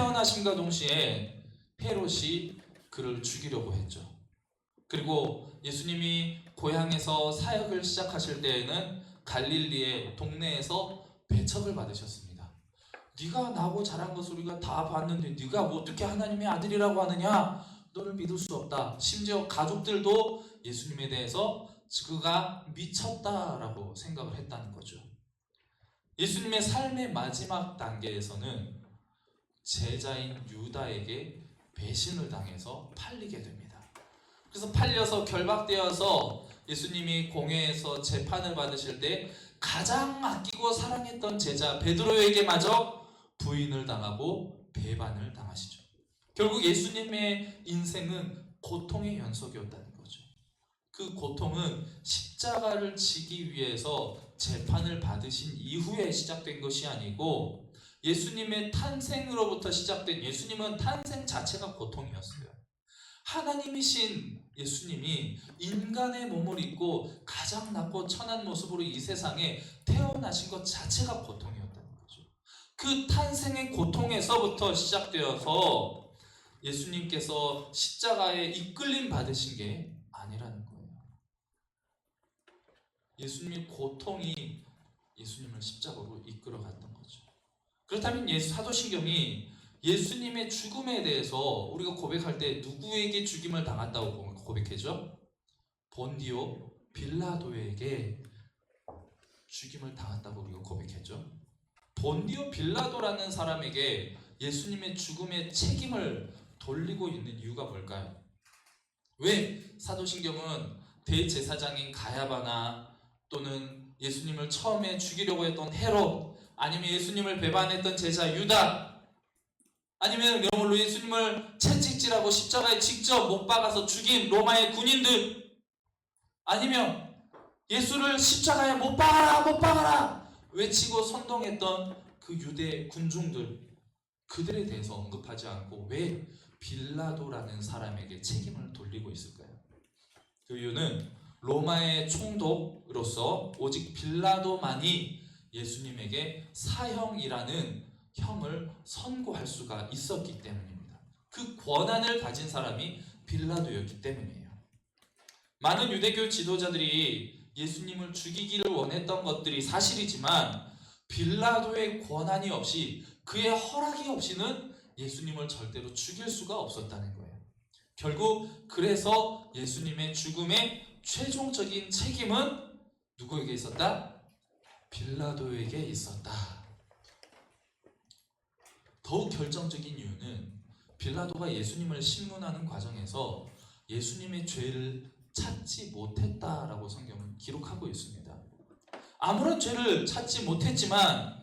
태어나심과 동시에 헤롯이 그를 죽이려고 했죠. 그리고 예수님이 고향에서 사역을 시작하실 때에는 갈릴리의 동네에서 배척을 받으셨습니다. 네가 나고 자란 것을 우리가 다 봤는데 네가 뭐 어떻게 하나님의 아들이라고 하느냐? 너를 믿을 수 없다. 심지어 가족들도 예수님에 대해서 그가 미쳤다라고 생각을 했다는 거죠. 예수님의 삶의 마지막 단계에서는 제자인 유다에게 배신을 당해서 팔리게 됩니다. 그래서 팔려서 결박되어서 예수님이 공회에서 재판을 받으실 때 가장 아끼고 사랑했던 제자 베드로에게마저 부인을 당하고 배반을 당하시죠. 결국 예수님의 인생은 고통의 연속이었다는 거죠. 그 고통은 십자가를 지기 위해서 재판을 받으신 이후에 시작된 것이 아니고 예수님의 탄생으로부터 시작된, 예수님은 탄생 자체가 고통이었어요. 하나님이신 예수님이 인간의 몸을 입고 가장 낮고 천한 모습으로 이 세상에 태어나신 것 자체가 고통이었다는 거죠. 그 탄생의 고통에서부터 시작되어서 예수님께서 십자가에 이끌림 받으신 게 아니라는 거예요. 예수님의 고통이 예수님을 십자가로 이끌어갔던 거죠. 그렇다면 사도신경이 예수님의 죽음에 대해서 우리가 고백할 때 누구에게 죽임을 당했다고 고백했죠? 본디오 빌라도에게 죽임을 당했다고 우리가 고백했죠. 본디오 빌라도라는 사람에게 예수님의 죽음의 책임을 돌리고 있는 이유가 뭘까요? 왜 사도신경은 대제사장인 가야바나 또는 예수님을 처음에 죽이려고 했던 헤롯, 아니면 예수님을 배반했던 제자 유다, 아니면 명물로 예수님을 채찍질하고 십자가에 직접 못 박아서 죽인 로마의 군인들, 아니면 예수를 십자가에 못 박아라 못 박아라 외치고 선동했던 그 유대 군중들, 그들에 대해서 언급하지 않고 왜 빌라도라는 사람에게 책임을 돌리고 있을까요? 그 이유는 로마의 총독으로서 오직 빌라도만이 예수님에게 사형이라는 형을 선고할 수가 있었기 때문입니다. 그 권한을 가진 사람이 빌라도였기 때문이에요. 많은 유대교 지도자들이 예수님을 죽이기를 원했던 것들이 사실이지만 빌라도의 권한이 없이, 그의 허락이 없이는 예수님을 절대로 죽일 수가 없었다는 거예요. 결국 그래서 예수님의 죽음의 최종적인 책임은 누구에게 있었다? 빌라도에게 있었다. 더욱 결정적인 이유는 빌라도가 예수님을 신문하는 과정에서 예수님의 죄를 찾지 못했다라고 성경은 기록하고 있습니다. 아무런 죄를 찾지 못했지만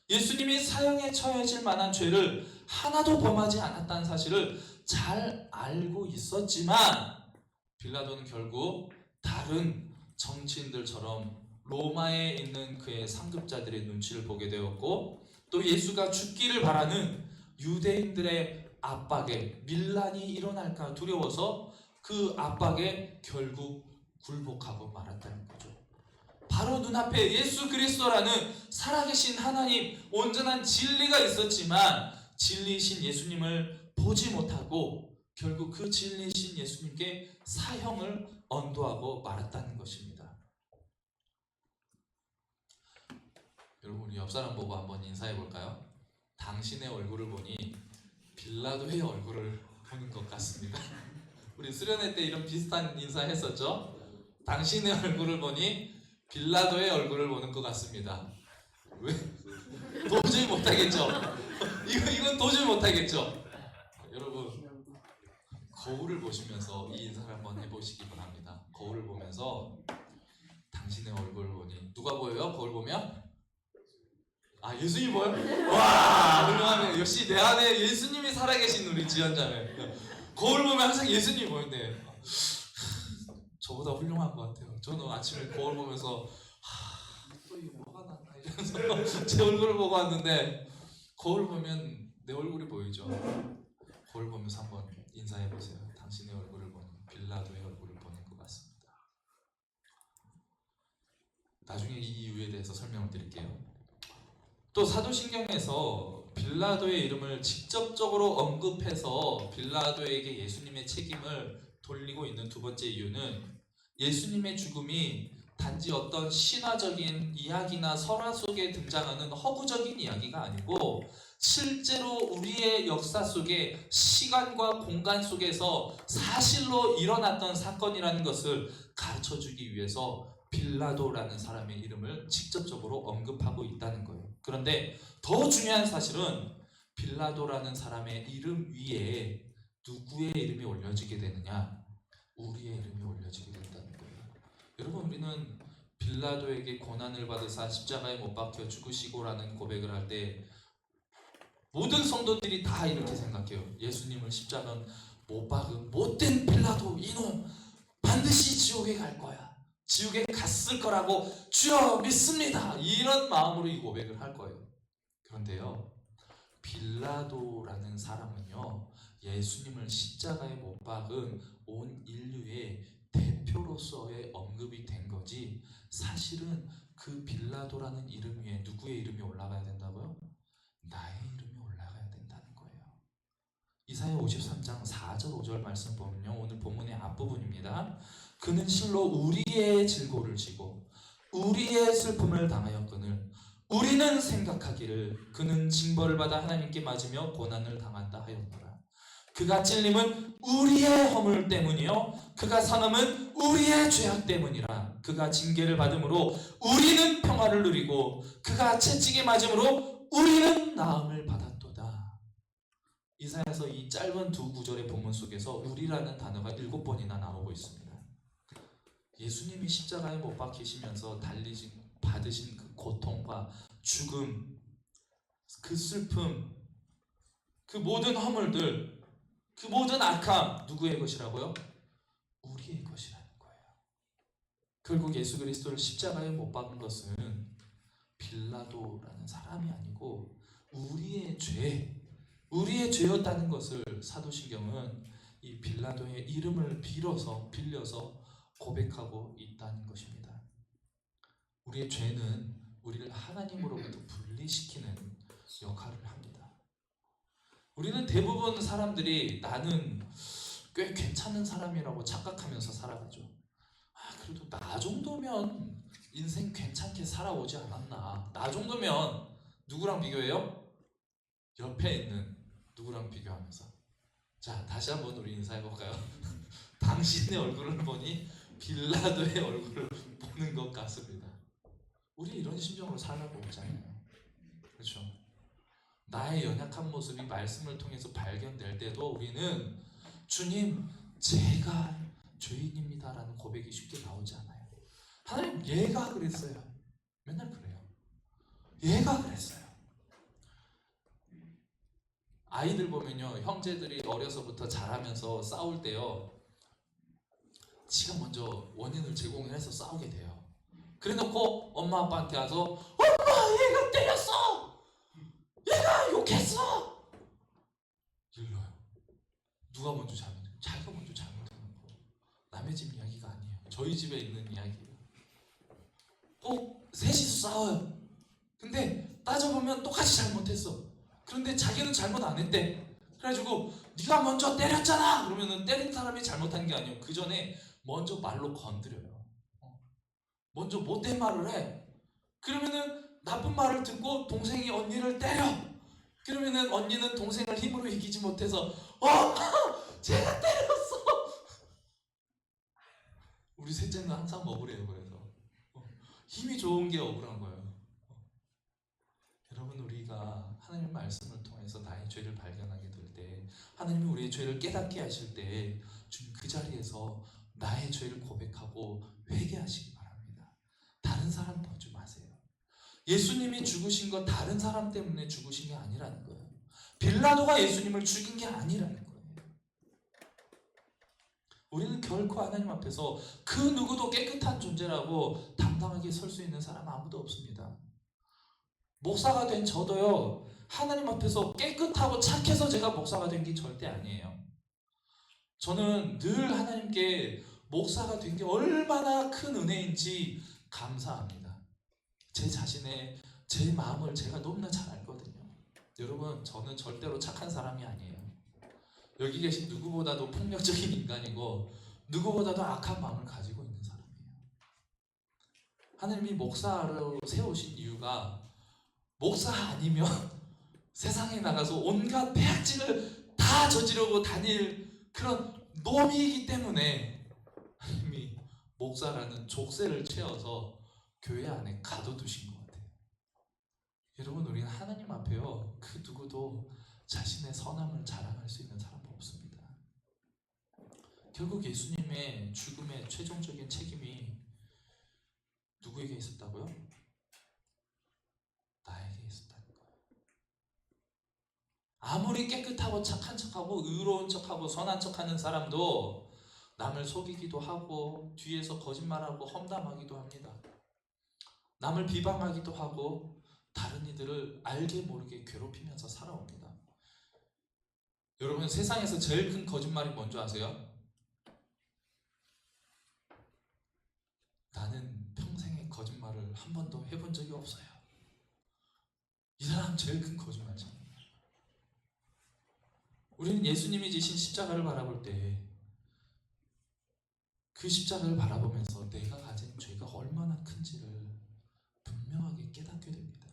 예수님이 사형에 처해질 만한 죄를 하나도 범하지 않았다는 사실을 잘 알고 있었지만 빌라도는 결국 다른 정치인들처럼 로마에 있는 그의 상급자들의 눈치를 보게 되었고, 또 예수가 죽기를 바라는 유대인들의 압박에 밀란이 일어날까 두려워서 그 압박에 결국 굴복하고 말았다는 거죠. 바로 눈앞에 예수 그리스도라는 살아계신 하나님, 온전한 진리가 있었지만 진리이신 예수님을 보지 못하고 결국 그 진리이신 예수님께 사형을 언도하고 말았다는 것입니다. 여러분, 우리 옆 사람 보고 한번 인사해 볼까요? 당신의 얼굴을 보니 빌라도의 얼굴을 보는 것 같습니다. 우리 수련회 때 이런 비슷한 인사 했었죠? 당신의 얼굴을 보니 빌라도의 얼굴을 보는 것 같습니다. 왜? 도저히 못하겠죠? 이건 도저히 못하겠죠? 여러분, 거울을 보시면서 이 인사를 한번 해보시기 바랍니다. 거울을 보면서 당신의 얼굴을 보니 누가 보여요? 거울 보면? 예수님 보여? 와, 훌륭하네. 역시 내 안에 예수님이 살아계신 우리 지연자매. 거울 보면 항상 예수님이 보이는데 저보다 훌륭한 것 같아요. 저는 아침에 거울 보면서 또 이게 뭐가 났나 이러면서 제 얼굴을 보고 왔는데, 거울 보면 내 얼굴이 보이죠. 거울 보면서 한번 인사해 보세요. 당신의 얼굴을 보니 빌라도의 얼굴을 보는 것 같습니다. 나중에 이 이유에 대해서 설명을 드릴게요. 또 사도신경에서 빌라도의 이름을 직접적으로 언급해서 빌라도에게 예수님의 책임을 돌리고 있는 두 번째 이유는 예수님의 죽음이 단지 어떤 신화적인 이야기나 설화 속에 등장하는 허구적인 이야기가 아니고 실제로 우리의 역사 속에 시간과 공간 속에서 사실로 일어났던 사건이라는 것을 가르쳐주기 위해서 빌라도라는 사람의 이름을 직접적으로 언급하고 있다는 거예요. 그런데 더 중요한 사실은 빌라도라는 사람의 이름 위에 누구의 이름이 올려지게 되느냐? 우리의 이름이 올려지게 된다는 거예요. 여러분, 우리는 빌라도에게 고난을 받으사 십자가에 못 박혀 죽으시고라는 고백을 할 때 모든 성도들이 다 이렇게 생각해요. 예수님을 십자가 못 박은 못된 빌라도 이놈 반드시 지옥에 갈 거야. 지옥에 갔을 거라고 주여 믿습니다. 이런 마음으로 이 고백을 할 거예요. 그런데요, 빌라도라는 사람은요, 예수님을 십자가에 못 박은 온 인류의 대표로서의 언급이 된 거지, 사실은 그 빌라도라는 이름 위에 누구의 이름이 올라가야 된다고요? 나의 이름이 올라가야 된다는 거예요. 이사야 53장 4절 5절 말씀 보면요, 오늘 본문의 앞부분입니다. 그는 실로 우리의 질고를 지고 우리의 슬픔을 당하였거늘 우리는 생각하기를 그는 징벌을 받아 하나님께 맞으며 고난을 당한다 하였노라. 그가 찔림은 우리의 허물 때문이요 그가 상함은 우리의 죄악 때문이라. 그가 징계를 받음으로 우리는 평화를 누리고 그가 채찍에 맞음으로 우리는 나음을 받았도다. 이사야서 이 짧은 두 구절의 본문 속에서 우리라는 단어가 7번이나 나오고 있습니다. 예수님이 십자가에 못 박히시면서 받으신 그 고통과 죽음, 그 슬픔, 그 모든 허물들, 그 모든 악함, 누구의 것이라고요? 우리의 것이라는 거예요. 결국 예수 그리스도를 십자가에 못 박은 것은 빌라도라는 사람이 아니고 우리의 죄였다는 것을 사도신경은 이 빌라도의 이름을 빌려서 고백하고 있다는 것입니다. 우리의 죄는 우리를 하나님으로부터 분리시키는 역할을 합니다. 우리는 대부분 사람들이 나는 꽤 괜찮은 사람이라고 착각하면서 살아가죠. 그래도 나 정도면 인생 괜찮게 살아오지 않았나. 나 정도면 누구랑 비교해요? 옆에 있는 누구랑 비교하면서. 자, 다시 한번 우리 인사해볼까요? 당신의 얼굴을 보니 빌라도의 얼굴을 보는 것 같습니다. 우리 이런 심정으로 살아가고 있잖아요. 그렇죠? 나의 연약한 모습이 말씀을 통해서 발견될 때도 우리는 주님, 제가 죄인입니다 라는 고백이 쉽게 나오지 않아요. 하나님, 얘가 그랬어요. 맨날 그래요. 얘가 그랬어요. 아이들 보면요, 형제들이 어려서부터 자라면서 싸울 때요, 지가 먼저 원인을 제공을 해서 싸우게 돼요. 그래놓고 엄마 아빠한테 가서 엄마, 얘가 때렸어, 얘가 욕했어, 일러요. 누가 먼저 잘못해요? 자기가 먼저 잘못해놓고. 남의 집 이야기가 아니에요. 저희 집에 있는 이야기예요. 꼭 셋이서 싸워요. 근데 따져보면 똑같이 잘못했어. 그런데 자기는 잘못 안 했대. 그래가지고 네가 먼저 때렸잖아 그러면은 때린 사람이 잘못한 게 아니에요. 그 전에 먼저 말로 건드려요. 먼저 못된 말을 해. 그러면은 나쁜 말을 듣고 동생이 언니를 때려. 그러면은 언니는 동생을 힘으로 이기지 못해서 제가 때렸어. 우리 셋째는 항상 억울해요. 그래서 힘이 좋은 게 억울한 거예요. 여러분, 우리가 하나님의 말씀을 통해서 나의 죄를 발견하게 될 때, 하나님이 우리의 죄를 깨닫게 하실 때, 주님 그 자리에서 나의 죄를 고백하고 회개하시기 바랍니다. 다른 사람 보지 마세요. 예수님이 죽으신 거 다른 사람 때문에 죽으신 게 아니라는 거예요. 빌라도가 예수님을 죽인 게 아니라는 거예요. 우리는 결코 하나님 앞에서 그 누구도 깨끗한 존재라고 당당하게 설 수 있는 사람 아무도 없습니다. 목사가 된 저도요, 하나님 앞에서 깨끗하고 착해서 제가 목사가 된 게 절대 아니에요. 저는 늘 하나님께 목사가 된 게 얼마나 큰 은혜인지 감사합니다. 제 자신의 제 마음을 제가 너무나 잘 알거든요. 여러분, 저는 절대로 착한 사람이 아니에요. 여기 계신 누구보다도 폭력적인 인간이고 누구보다도 악한 마음을 가지고 있는 사람이에요. 하나님이 목사로 세우신 이유가 목사 아니면 세상에 나가서 온갖 배악질을 다 저지르고 다닐 그런 놈이기 때문에 하나님이 목사라는 족쇄를 채워서 교회 안에 가둬두신 것 같아요. 여러분, 우리는 하나님 앞에요, 그 누구도 자신의 선함을 자랑할 수 있는 사람 없습니다. 결국 예수님의 죽음의 최종적인 책임이 누구에게 있었다고요? 나에게 있었다는 거예요. 아무리 깨끗하고 착한 척하고 의로운 척하고 선한 척하는 사람도 남을 속이기도 하고 뒤에서 거짓말하고 험담하기도 합니다. 남을 비방하기도 하고 다른 이들을 알게 모르게 괴롭히면서 살아옵니다. 여러분, 세상에서 제일 큰 거짓말이 뭔지 아세요? 나는 평생에 거짓말을 한 번도 해본 적이 없어요. 이 사람 제일 큰 거짓말이잖아요. 우리는 예수님이 지신 십자가를 바라볼 때 그 십자가를 바라보면서 내가 가진 죄가 얼마나 큰지를 분명하게 깨닫게 됩니다.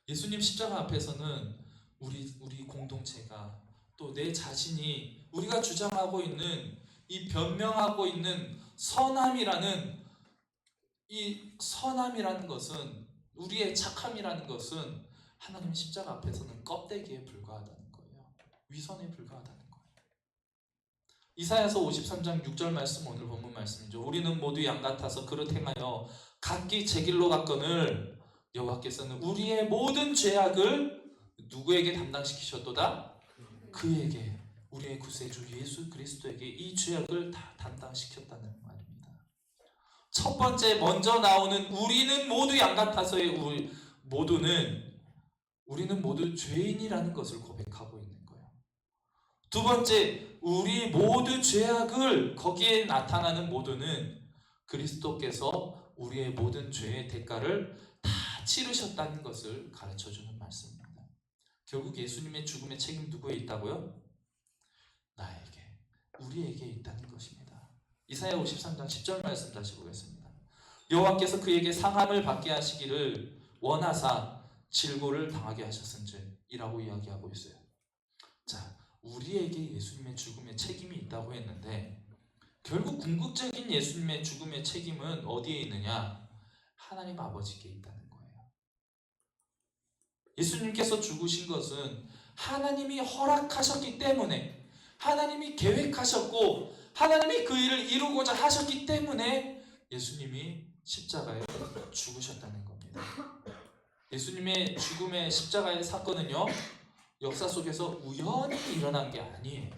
예수님 십자가 앞에서는 우리 공동체가 또 내 자신이 우리가 주장하고 있는 이 변명하고 있는 선함이라는 것은, 우리의 착함이라는 것은 하나님 십자가 앞에서는 껍데기에 불과하다는 거예요. 위선에 불과하다는 거예요. 이사야서 53장 6절 말씀, 오늘 본문 말씀이죠. 우리는 모두 양 같아서 그릇 행하여 각기 제 길로 갔거늘 여호와께서는 우리의 모든 죄악을 누구에게 담당시키셨도다? 그에게, 우리의 구세주 예수 그리스도에게 이 죄악을 다 담당시켰다는 말입니다. 첫 번째 먼저 나오는 우리는 모두 양 같아서의 우리는 모두 죄인이라는 것을 고백하고 있는 거예요. 두 번째, 우리 모두 죄악을, 거기에 나타나는 모두는 그리스도께서 우리의 모든 죄의 대가를 다 치르셨다는 것을 가르쳐주는 말씀입니다. 결국 예수님의 죽음의 책임 누구에 있다고요? 나에게, 우리에게 있다는 것입니다. 이사야 53장 10절 말씀 다시 보겠습니다. 여호와께서 그에게 상함을 받게 하시기를 원하사 질고를 당하게 하셨은지이라고 이야기하고 있어요. 자, 우리에게 예수님의 죽음의 책임이 있다고 했는데 결국 궁극적인 예수님의 죽음의 책임은 어디에 있느냐? 하나님 아버지께 있다는 거예요. 예수님께서 죽으신 것은 하나님이 허락하셨기 때문에, 하나님이 계획하셨고 하나님이 그 일을 이루고자 하셨기 때문에 예수님이 십자가에 죽으셨다는 겁니다. 예수님의 죽음의 십자가의 사건은요, 역사 속에서 우연히 일어난 게 아니에요.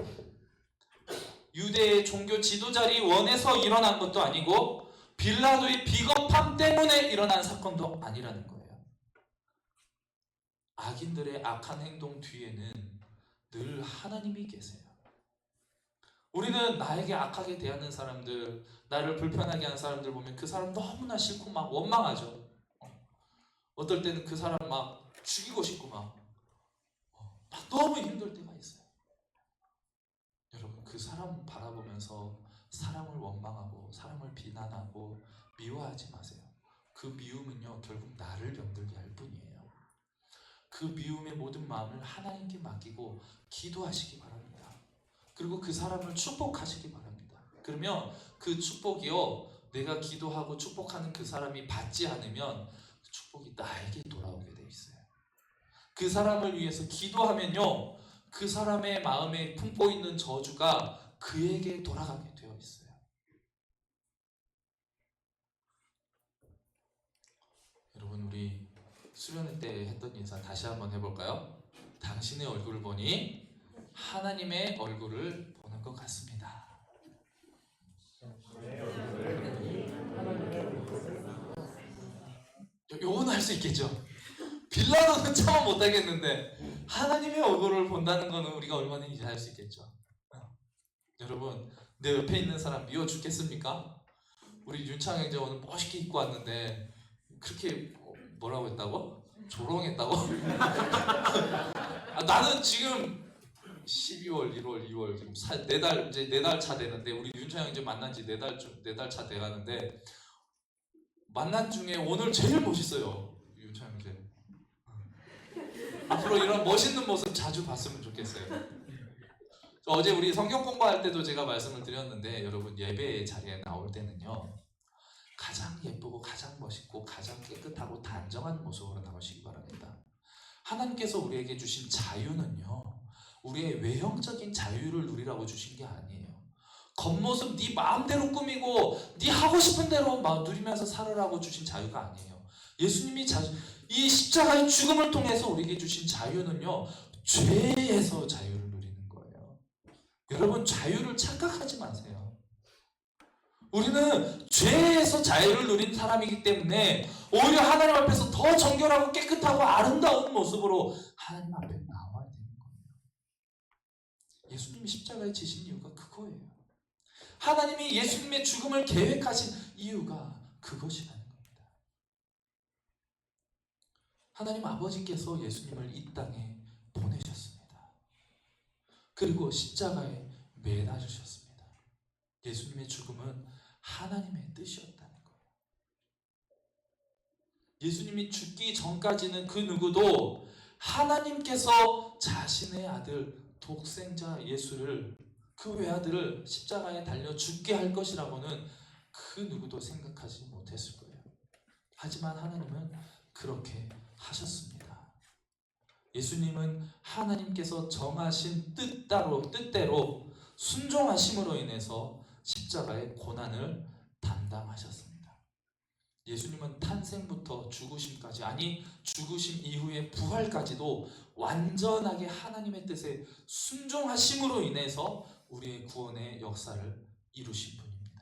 유대의 종교 지도자들이 원해서 일어난 것도 아니고 빌라도의 비겁함 때문에 일어난 사건도 아니라는 거예요. 악인들의 악한 행동 뒤에는 늘 하나님이 계세요. 우리는 나에게 악하게 대하는 사람들, 나를 불편하게 하는 사람들 보면 그 사람 너무나 싫고 막 원망하죠. 어떨 때는 그 사람 막 죽이고 싶고 막 너무 힘들 때가 있어요. 여러분, 그 사람 바라보면서 사람을 원망하고 사람을 비난하고 미워하지 마세요. 그 미움은요, 결국 나를 병들게 할 뿐이에요. 그 미움의 모든 마음을 하나님께 맡기고 기도하시기 바랍니다. 그리고 그 사람을 축복하시기 바랍니다. 그러면 그 축복이요, 내가 기도하고 축복하는 그 사람이 받지 않으면 그 축복이 나에게 돌아오게 돼 있어요. 그 사람을 위해서 기도하면요, 그 사람의 마음에 품고 있는 저주가 그에게 돌아가게 되어 있어요. 여러분, 우리 수련회 때 했던 인사 다시 한번 해볼까요? 당신의 얼굴을 보니 하나님의 얼굴을 보는 것 같습니다. 요건 할 수 있겠죠? 빌라도는 참 못하겠는데 하나님의 얼굴을 본다는 거는 우리가 얼마나 이해할 수 있겠죠? 여러분, 내 옆에 있는 사람 미워 죽겠습니까? 우리 윤창 형제 오늘 멋있게 입고 왔는데 그렇게 뭐라고 했다고? 조롱했다고? 나는 지금 12월, 1월, 2월 지금 이제 4달 차 되는데 우리 윤찬 형 이제 만난 지 4달 차 돼가는데 만난 중에 오늘 제일 멋있어요. 윤찬 형 이제 앞으로 이런 멋있는 모습 자주 봤으면 좋겠어요. 어제 우리 성경 공부할 때도 제가 말씀을 드렸는데 여러분 예배 자리에 나올 때는요 가장 예쁘고 가장 멋있고 가장 깨끗하고 단정한 모습으로 나오시기 바랍니다. 하나님께서 우리에게 주신 자유는요 우리의 외형적인 자유를 누리라고 주신 게 아니에요. 겉모습 네 마음대로 꾸미고 네 하고 싶은 대로 막 누리면서 살으라고 주신 자유가 아니에요. 예수님이 이 십자가의 죽음을 통해서 우리에게 주신 자유는요 죄에서 자유를 누리는 거예요. 여러분 자유를 착각하지 마세요. 우리는 죄에서 자유를 누린 사람이기 때문에 오히려 하나님 앞에서 더 정결하고 깨끗하고 아름다운 모습으로 하나님 앞에 나와야 되는 거예요. 예수님이 십자가에 지신 이유가 그거예요. 하나님이 예수님의 죽음을 계획하신 이유가 그것이라는 겁니다. 하나님 아버지께서 예수님을 이 땅에 보내셨습니다. 그리고 십자가에 매달으셨습니다. 예수님의 죽음은 하나님의 뜻이었다는 거예요. 예수님이 죽기 전까지는 그 누구도 하나님께서 자신의 아들 독생자 예수를 그 외아들을 십자가에 달려 죽게 할 것이라고는 그 누구도 생각하지 못했을 거예요. 하지만 하나님은 그렇게 하셨습니다. 예수님은 하나님께서 정하신 뜻대로 순종하심으로 인해서 십자가의 고난을 담당하셨습니다. 예수님은 탄생부터 죽으심까지, 아니 죽으심 이후의 부활까지도 완전하게 하나님의 뜻에 순종하심으로 인해서 우리의 구원의 역사를 이루신 분입니다.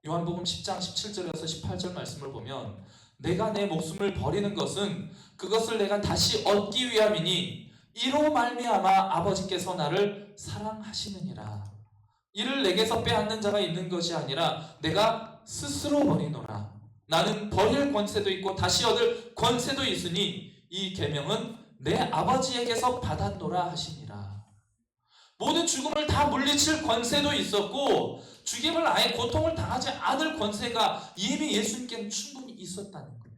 요한복음 10장 17절에서 18절 말씀을 보면 내가 내 목숨을 버리는 것은 그것을 내가 다시 얻기 위함이니 이로 말미암아 아버지께서 나를 사랑하시느니라. 이를 내게서 빼앗는 자가 있는 것이 아니라 내가 스스로 버리노라. 나는 버릴 권세도 있고 다시 얻을 권세도 있으니 이 계명은 내 아버지에게서 받았노라 하시니라. 모든 죽음을 다 물리칠 권세도 있었고 죽임을 아예 고통을 당하지 않을 권세가 이미 예수님께는 충분히 있었다는 거예요.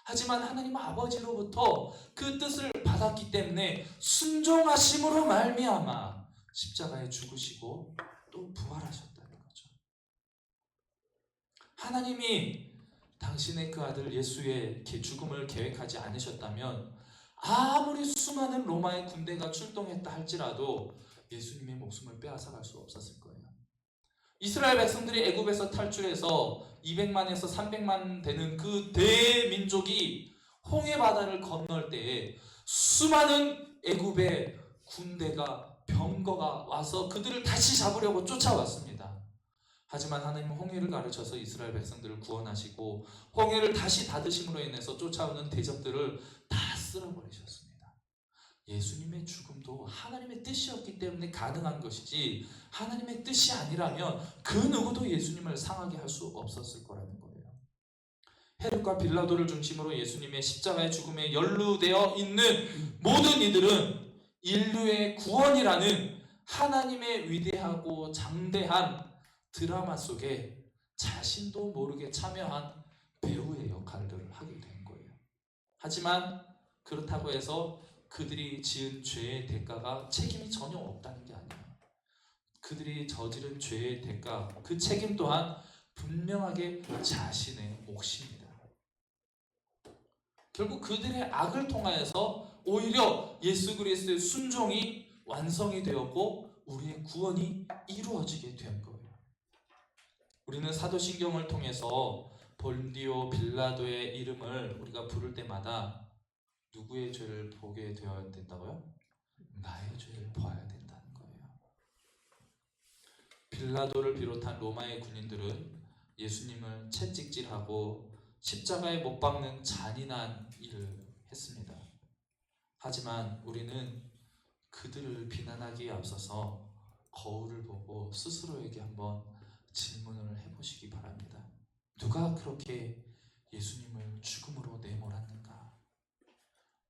하지만 하나님 아버지로부터 그 뜻을 받았기 때문에 순종하심으로 말미암아 십자가에 죽으시고 또 부활하셨다는 거죠. 하나님이 당신의 그 아들 예수의 죽음을 계획하지 않으셨다면 아무리 수많은 로마의 군대가 출동했다 할지라도 예수님의 목숨을 빼앗아갈 수 없었을 거예요. 이스라엘 백성들이 애굽에서 탈출해서 200만에서 300만 되는 그 대민족이 홍해 바다를 건널 때에 수많은 애굽의 군대가 병거가 와서 그들을 다시 잡으려고 쫓아왔습니다. 하지만 하나님은 홍해를 가르쳐서 이스라엘 백성들을 구원하시고 홍해를 다시 닫으심으로 인해서 쫓아오는 대적들을 다 쓸어버리셨습니다. 예수님의 죽음도 하나님의 뜻이었기 때문에 가능한 것이지 하나님의 뜻이 아니라면 그 누구도 예수님을 상하게 할 수 없었을 거라는 거예요. 헤롯과 빌라도를 중심으로 예수님의 십자가의 죽음에 연루되어 있는 모든 이들은 인류의 구원이라는 하나님의 위대하고 장대한 드라마 속에 자신도 모르게 참여한 배우의 역할들을 하게 된 거예요. 하지만 그렇다고 해서 그들이 지은 죄의 대가가 책임이 전혀 없다는 게 아니에요. 그들이 저지른 죄의 대가, 그 책임 또한 분명하게 자신의 몫입니다. 결국 그들의 악을 통하여서 오히려 예수 그리스도의 순종이 완성이 되었고 우리의 구원이 이루어지게 된 거예요. 우리는 사도신경을 통해서 본디오 빌라도의 이름을 우리가 부를 때마다 누구의 죄를 보게 되어야 된다고요? 나의 죄를 보아야 된다는 거예요. 빌라도를 비롯한 로마의 군인들은 예수님을 채찍질하고 십자가에 못 박는 잔인한 일을 했습니다. 하지만 우리는 그들을 비난하기에 앞서서 거울을 보고 스스로에게 한번 질문을 해보시기 바랍니다. 누가 그렇게 예수님을 죽음으로 내몰았는가?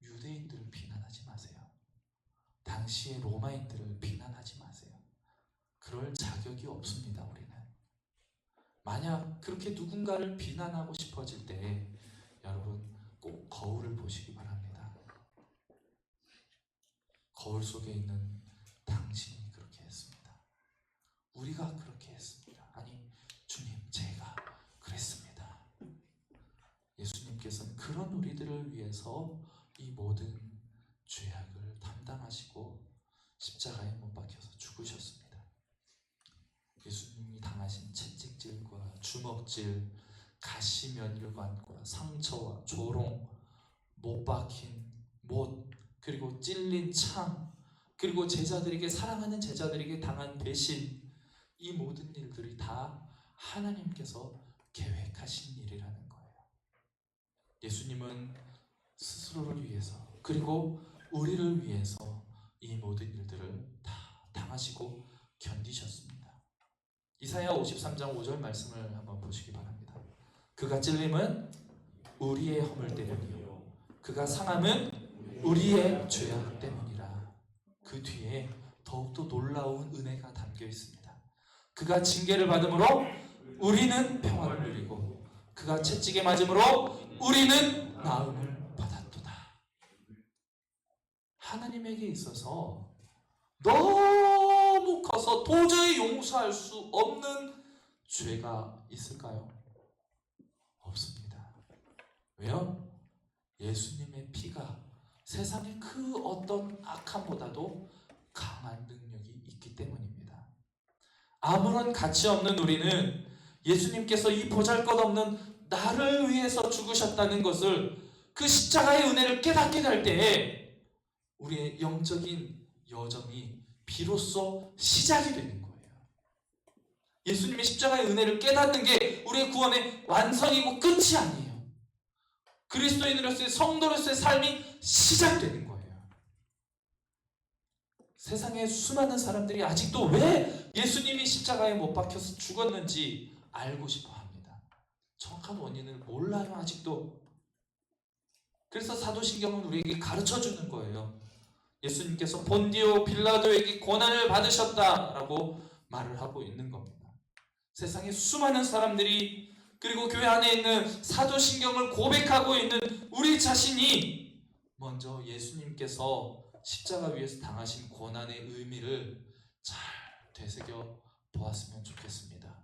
유대인들을 비난하지 마세요. 당시의 로마인들을 비난하지 마세요. 그럴 자격이 없습니다. 우리는 만약 그렇게 누군가를 비난하고 싶어질 때 여러분 꼭 거울을 보시기 바랍니다. 거울 속에 있는 당신이 그렇게 했습니다. 우리가 그렇게 했습니다. 아니, 주님, 제가 그랬습니다. 예수님께서는 그런 우리들을 위해서 이 모든 죄악을 담당하시고 십자가에 못 박혀서 죽으셨습니다. 예수님이 당하신 채찍질과 주먹질, 가시면류관과 상처와 조롱, 못 박힌 못, 그리고 찔린 창, 그리고 제자들에게, 사랑하는 제자들에게 당한 배신, 이 모든 일들이 다 하나님께서 계획하신 일이라는 거예요. 예수님은 스스로를 위해서, 그리고 우리를 위해서 이 모든 일들을 다 당하시고 견디셨습니다. 이사야 53장 5절 말씀을 한번 보시기 바랍니다. 그가 찔림은 우리의 허물 때문이요, 그가 상함은 우리의 죄악 때문이라. 그 뒤에 더욱더 놀라운 은혜가 담겨 있습니다. 그가 징계를 받음으로 우리는 평화를 누리고 그가 채찍에 맞음으로 우리는 나음을 받았도다. 하나님에게 있어서 너무 커서 도저히 용서할 수 없는 죄가 있을까요? 없습니다. 왜요? 예수님의 피가 세상의 그 어떤 악함보다도 강한 능력이 있기 때문입니다. 아무런 가치 없는 우리는 예수님께서 이 보잘것없는 나를 위해서 죽으셨다는 것을, 그 십자가의 은혜를 깨닫게 될 때에 우리의 영적인 여정이 비로소 시작이 되는 거예요. 예수님의 십자가의 은혜를 깨닫는 게 우리의 구원의 완성이고 끝이 아니에요. 그리스도인으로서의, 성도로서의 삶이 시작되는 거예요. 세상에 수많은 사람들이 아직도 왜 예수님이 십자가에 못 박혀서 죽었는지 알고 싶어 합니다. 정확한 원인을 몰라요, 아직도. 그래서 사도신경은 우리에게 가르쳐 주는 거예요. 예수님께서 본디오 빌라도에게 고난을 받으셨다라고 말을 하고 있는 겁니다. 세상에 수많은 사람들이, 그리고 교회 안에 있는 사도신경을 고백하고 있는 우리 자신이 먼저 예수님께서 십자가 위에서 당하신 고난의 의미를 잘 되새겨 보았으면 좋겠습니다.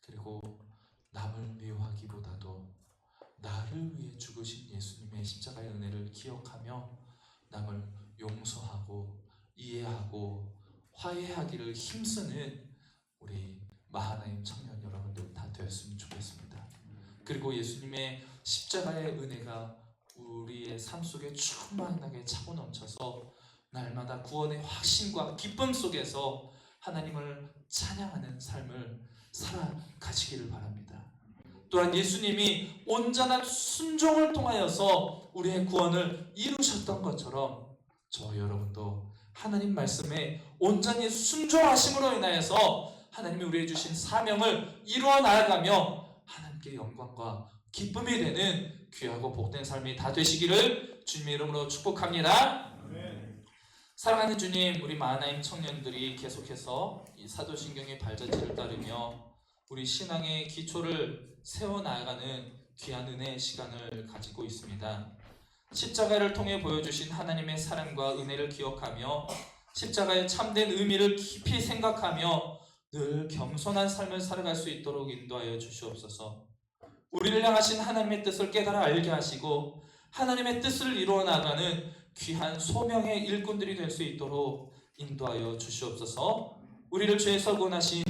그리고 남을 미워하기보다도 나를 위해 죽으신 예수님의 십자가의 은혜를 기억하며 남을 용서하고 이해하고 화해하기를 힘쓰는 우리 마하나임 청년 여러분들 다 되었으면 좋겠습니다. 그리고 예수님의 십자가의 은혜가 우리의 삶 속에 충만하게 차고 넘쳐서 날마다 구원의 확신과 기쁨 속에서 하나님을 찬양하는 삶을 살아가시기를 바랍니다. 또한 예수님이 온전한 순종을 통하여서 우리의 구원을 이루셨던 것처럼 저 여러분도 하나님 말씀에 온전히 순종하심으로 인하여서 하나님이 우리에게 주신 사명을 이루어 나아가며 하나님께 영광과 기쁨이 되는 귀하고 복된 삶이 다 되시기를 주님의 이름으로 축복합니다. 아멘. 사랑하는 주님, 우리 마하나임 청년들이 계속해서 이 사도신경의 발자취를 따르며 우리 신앙의 기초를 세워나가는 귀한 은혜의 시간을 가지고 있습니다. 십자가를 통해 보여주신 하나님의 사랑과 은혜를 기억하며 십자가의 참된 의미를 깊이 생각하며 늘 겸손한 삶을 살아갈 수 있도록 인도하여 주시옵소서. 우리를 향하신 하나님의 뜻을 깨달아 알게 하시고 하나님의 뜻을 이루어 나가는 귀한 소명의 일꾼들이 될 수 있도록 인도하여 주시옵소서. 우리를 죄에서 구원하신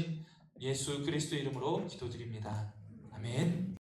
예수 그리스도 이름으로 기도드립니다. 아멘.